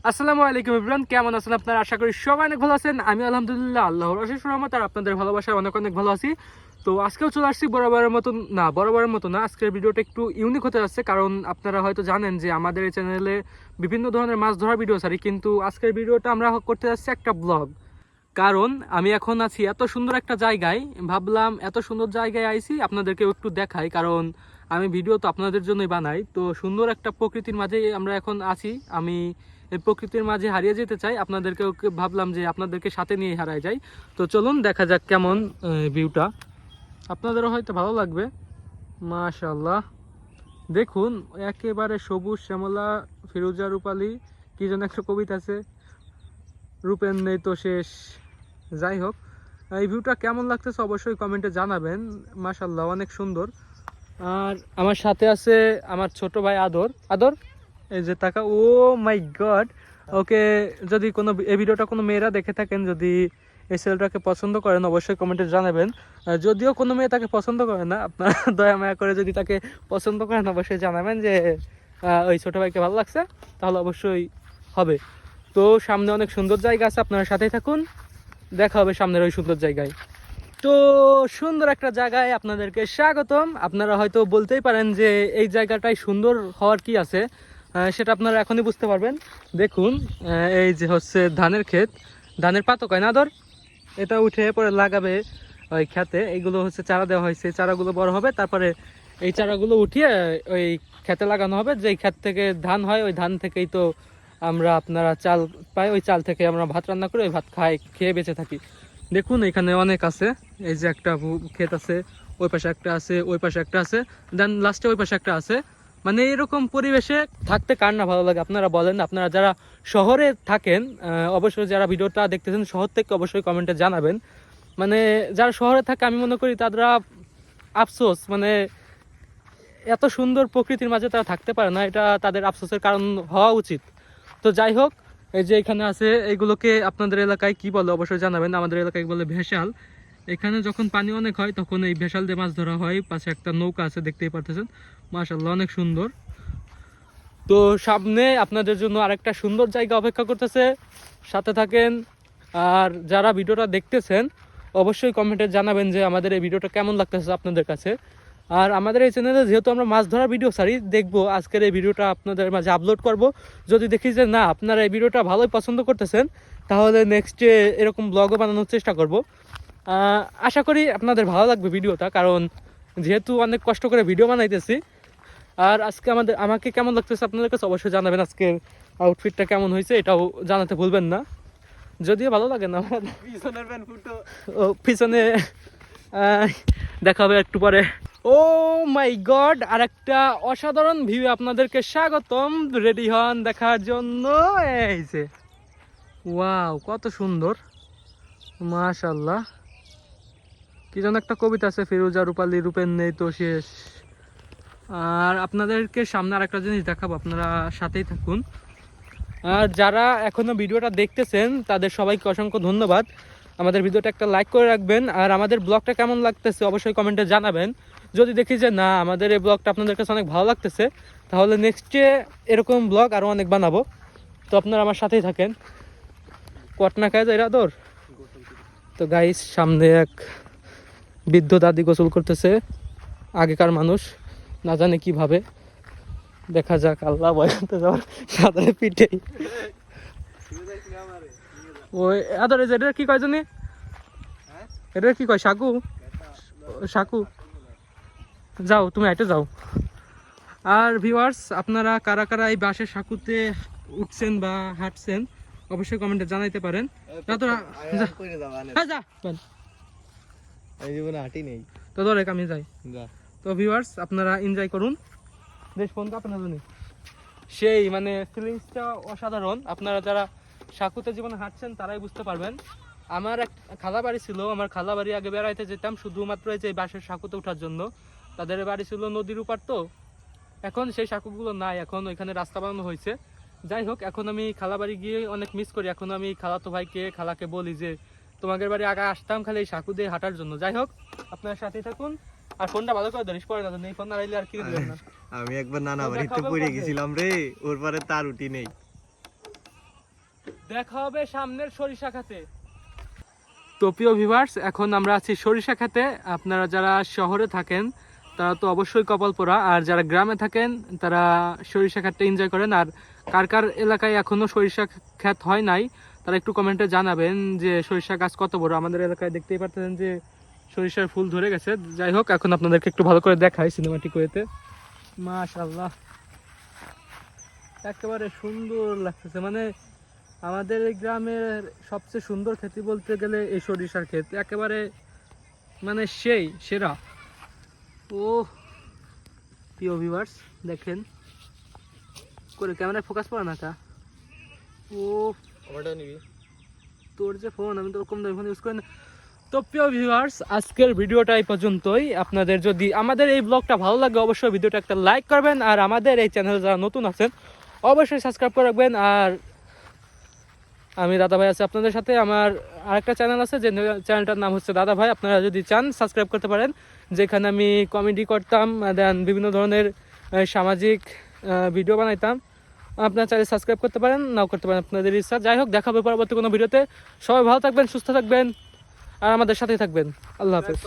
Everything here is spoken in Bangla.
আসসালামু আলাইকুম এভরিওয়ান, কেমন আছেন আপনারা? আশা করি সবাই অনেক ভালো আছেন। আমি আলহামদুলিল্লাহ আল্লাহর অশেষ রহমত আর আপনাদের ভালোবাসায় অনেক অনেক ভালো আছি। তো আজকেও চলে আসছি বরাবরের মতো না, আজকের ভিডিওটা একটু ইউনিক হতে যাচ্ছে। কারণ আপনারা হয়তো জানেন যে আমাদের এই চ্যানেলে বিভিন্ন ধরনের মাছ ধরার ভিডিও ছাড়ি, কিন্তু আজকের ভিডিওটা আমরা করতে যাচ্ছি একটা ব্লগ। কারণ আমি এখন আছি এত সুন্দর একটা জায়গায়, ভাবলাম এত সুন্দর জায়গায় আইছি আপনাদেরকে একটু দেখাই। কারণ আমি ভিডিও তো আপনাদের জন্যই বানাই। তো সুন্দর একটা প্রকৃতির মাঝে আমরা এখন আছি। আমি এই প্রকৃতির মাঝে হারিয়ে যেতে চাই, আপনাদেরকে ভাবলাম যে আপনাদেরকে সাথে নিয়ে হারাই যাই। তো চলুন দেখা যাক কেমন ভিউটা, আপনাদেরও হয়তো ভালো লাগবে। মাশাআল্লাহ, দেখুন একেবারে সবুজ শ্যামলা, ফিরোজা রূপালী, কি যেন একটা কবিতা আছে, রূপের নেই তো শেষ। যাই হোক, এই ভিউটা কেমন লাগতেছে অবশ্যই কমেন্টে জানাবেন। মাশাআল্লাহ, অনেক সুন্দর। আর আমার সাথে আছে আমার ছোট ভাই আদর। আদর, এই যে টাকা, ও মাই গড। ওকে, যদি কোনো এই ভিডিওটা কোনো মেয়েরা দেখে থাকেন, যদি এই ছেলেটাকে পছন্দ করেন অবশ্যই কমেন্টে জানাবেন। যদিও কোনো মেয়ে তাকে পছন্দ করে না, আপনারা দয়া মায়া করে যদি তাকে পছন্দ করেন অবশ্যই জানাবেন যে ওই ছোট ভাইকে ভালো লাগছে, তাহলে অবশ্যই হবে। তো সামনে অনেক সুন্দর জায়গা আছে, আপনারা সাথেই থাকুন, দেখা হবে সামনের ওই সুন্দর জায়গায়। তো সুন্দর একটা জায়গায় আপনাদেরকে স্বাগতম। আপনারা হয়তো বলতেই পারেন যে এই জায়গাটায় সুন্দর হওয়ার কি আছে, সেটা আপনারা এখনই বুঝতে পারবেন। দেখুন, এই যে হচ্ছে ধানের ক্ষেত, ধানের পাতক হয় না ধর, এটা উঠে পরে লাগাবে ওই খেতে। এইগুলো হচ্ছে চারা দেওয়া হয়েছে, চারাগুলো বড় হবে, তারপরে এই চারাগুলো উঠিয়ে ওই খেতে লাগানো হবে। যেই ক্ষেত থেকে ধান হয় ওই ধান থেকেই তো আমরা আপনারা চাল পাই, ওই চাল থেকে আমরা ভাত রান্না করে ওই ভাত খেয়ে বেঁচে থাকি। দেখুন এখানে অনেক আছে, এই যে একটা ক্ষেত আছে, ওই পাশে একটা আছে, ওই পাশে একটা আছে, দেন লাস্টে ওই পাশে একটা আছে। মানে এরকম পরিবেশে থাকতে কার না ভালো লাগে আপনারা বলেন। আপনারা যারা শহরে থাকেন অবশ্যই, যারা ভিডিওটা দেখতেছেন শহর থেকে অবশ্যই কমেন্টে জানাবেন। মানে যারা শহরে থাকে আমি মনে করি তারা আফসোস, মানে এত সুন্দর প্রকৃতির মাঝে তারা থাকতে পারে না, এটা তাদের আফসোসের কারণ হওয়া উচিত। তো যাই হোক, এই যে এখানে আছে, এগুলোকে আপনাদের এলাকায় কি বলে অবশ্যই জানাবেন। আমাদের এলাকায় বলে ভেসাল। এখানে যখন পানি অনেক হয় তখন এই ভেসাল দিয়ে মাছ ধরা হয়। পাশে একটা নৌকা আছে, দেখতেই পারতেছেন। মাশাআল্লাহ, অনেক সুন্দর। তো সামনে আপনাদের জন্য আরেকটা সুন্দর জায়গা অপেক্ষা করতেছে, সাথে থাকেন। আর যারা ভিডিওটা দেখতেছেন অবশ্যই কমেন্টে জানাবেন যে আমাদের এই ভিডিওটা কেমন লাগতেছে আপনাদের কাছে। আর আমাদের এই চ্যানেলে যেহেতু আমরা মাছ ধরার ভিডিও ছাড়ি, দেখবো আজকের এই ভিডিওটা আপনাদের মাঝে আপলোড করব। যদি দেখি যে না আপনারা এই ভিডিওটা ভালোই পছন্দ করতেছেন, তাহলে নেক্সটে এরকম ব্লগও বানানোর চেষ্টা করব। আশা করি আপনাদের ভালো লাগবে ভিডিওটা, কারণ যেহেতু অনেক কষ্ট করে ভিডিও বানাইতেছি। আর আজকে আমাকে কেমন লাগতেছে আপনাদের কাছে অবশ্যই জানাবেন। আজকের আউটফিটটা কেমন হয়েছে এটাও জানাতে ভুলবেন না। যদিও ভালো লাগে না ও পিছনে, দেখা হবে একটু পরে। ও মাই গড, আর একটা অসাধারণ ভিউ আপনাদেরকে স্বাগতম। রেডি হন দেখার জন্য। এই যে ওয়াও, কত সুন্দর, মাশাআল্লাহ। কি যেন একটা কবিতা আছে, ফিরোজা রূপালী, রূপের নেই তো শেষ। আর আপনাদেরকে সামনে আর একটা জিনিস দেখাবো, আপনারা সাথেই থাকুন। আর যারা এখনো ভিডিওটা দেখতেছেন তাদের সবাইকে অসংখ্য ধন্যবাদ। আমাদের ভিডিওটা একটা লাইক করে রাখবেন। আর আমাদের ব্লগটা কেমন লাগতেছে অবশ্যই কমেন্টে জানাবেন। যদি দেখি যে না আমাদের এই ব্লগটা আপনাদের কাছে অনেক ভালো লাগতেছে, তাহলে নেক্সটে এরকম ব্লগ আরও অনেক বানাবো। তো আপনারা আমার সাথেই থাকেন। কটনা খায় যায় রাদর। তো গাইস, সামনে এক বৃদ্ধ দাদি গোসল করতেছে, আগেকার মানুষ, না জানে কিভাবে। দেখা যাক, আল্লাহ ভয় করতে যাওয়ার সাঁতারে পিঠেই। ওই আদর, এটা কি কয় জানি, এটা কি কয়, সাকু? সাকু, যাও তুমি হাইটে যাও। আর ভিউয়ার্স, আপনারা কারা কারা এই বাঁশের সাকুতে উঠছেন বা হাঁটছেন অবশ্যই কমেন্টে জানাইতে পারেন। তো ধরে আমি যাই। তো ভিউয়ার্স, আপনারা এনজয় করুন। বেশ ফোন কাপড় সেই মানে ফিলিংসটা অসাধারণ। আপনারা যারা সাকুতে জীবনে হাঁটছেন তারাই বুঝতে পারবেন। আমার এক খালা বাড়ি ছিল, আমার খালা বাড়ি আগে বেড়াইতে যেতাম শুধুমাত্র এই যে বাঁশের সাকুতে ওঠার জন্য। তাদের বাড়ি ছিল নদীর উপার, তো এখন সেই সাকুগুলো নাই, এখন ওইখানে রাস্তা বানানো হয়েছে। যাই হোক, এখন আমি খালা বাড়ি গিয়ে অনেক মিস করি। এখন আমি খালাতো ভাইকে, খালাকে বলি যে তোমাদের বাড়ি আগে আসতাম খালি এই সাকু দিয়ে হাঁটার জন্য। যাই হোক, আপনার সাথেই থাকুন। আর ফোনটা ভালো করে ধরিস, পরে না এই ফোন হারাইলে আর কিনে দিবেন না। আমি একবার নানা বাড়িতে পড়ে গেছিলাম রে, ওর পরে তার উঠি নেই। দেখা হবে সামনের সরিষা খেতে। তো প্রিয় ভিউয়ার্স, এখন আমরা আছি সরিষা খেতে। আপনারা যারা শহরে থাকেন তারা তো অবশ্যই কপাল পোড়া, আর যারা গ্রামে থাকেন তারা সরিষা ক্ষেতটা এনজয় করেন। আর কার কার এলাকায় এখনো সরিষা ক্ষেত হয় নাই তারা একটু কমেন্টে জানাবেন যে সরিষা গাছ কত বড়। আমাদের এলাকায় দেখতেই পাচ্ছেন যে সরিষার ফুল ধরে গেছে। যাই হোক, এখন আপনাদেরকে একটু ভালো করে দেখাই সিনেমাটিক ওয়েতে। মাশাআল্লাহ, একেবারে সুন্দর লাগতেছে। মানে আমাদের এই গ্রামের সবচেয়ে সুন্দর খেতি বলতে গেলে এই সরিষার ক্ষেত, একেবারে মানে সেই সেরা। ও প্রিয় ভিউয়ার্স, দেখেন করে ক্যামেরায় ফোকাস পড়া না কা। ও তোর যে ফোন, আমি তো কম দামি ফোন ইউজ করি না। তো প্রিয় ভিউয়ার্স, আজকের ভিডিওটা এই পর্যন্তই। আপনাদের যদি আমাদের এই ব্লগটা ভালো লাগে অবশ্যই ভিডিওটা একটা লাইক করবেন, আর আমাদের এই চ্যানেলে যারা নতুন আছেন অবশ্যই সাবস্ক্রাইব করে রাখবেন। আর আমি দাদা ভাই আছি আপনাদের সাথে। আমার আরেকটা চ্যানেল আছে, যে চ্যানেলটার নাম হচ্ছে দাদা ভাই। আপনারা যদি চান সাবস্ক্রাইব করতে পারেন, যেখানে আমি কমেডি করতাম, দেন বিভিন্ন ধরনের সামাজিক ভিডিও বানাইতাম। আপনারা চাইলে সাবস্ক্রাইব করতে পারেন, নাও করতে পারেন, আপনাদের ইচ্ছা। যাই হোক, দেখা হবে পরবর্তী কোনো ভিডিওতে। সবাই ভালো থাকবেন, সুস্থ থাকবেন, আর আমাদের সাথেই থাকবেন। আল্লাহ হাফেজ।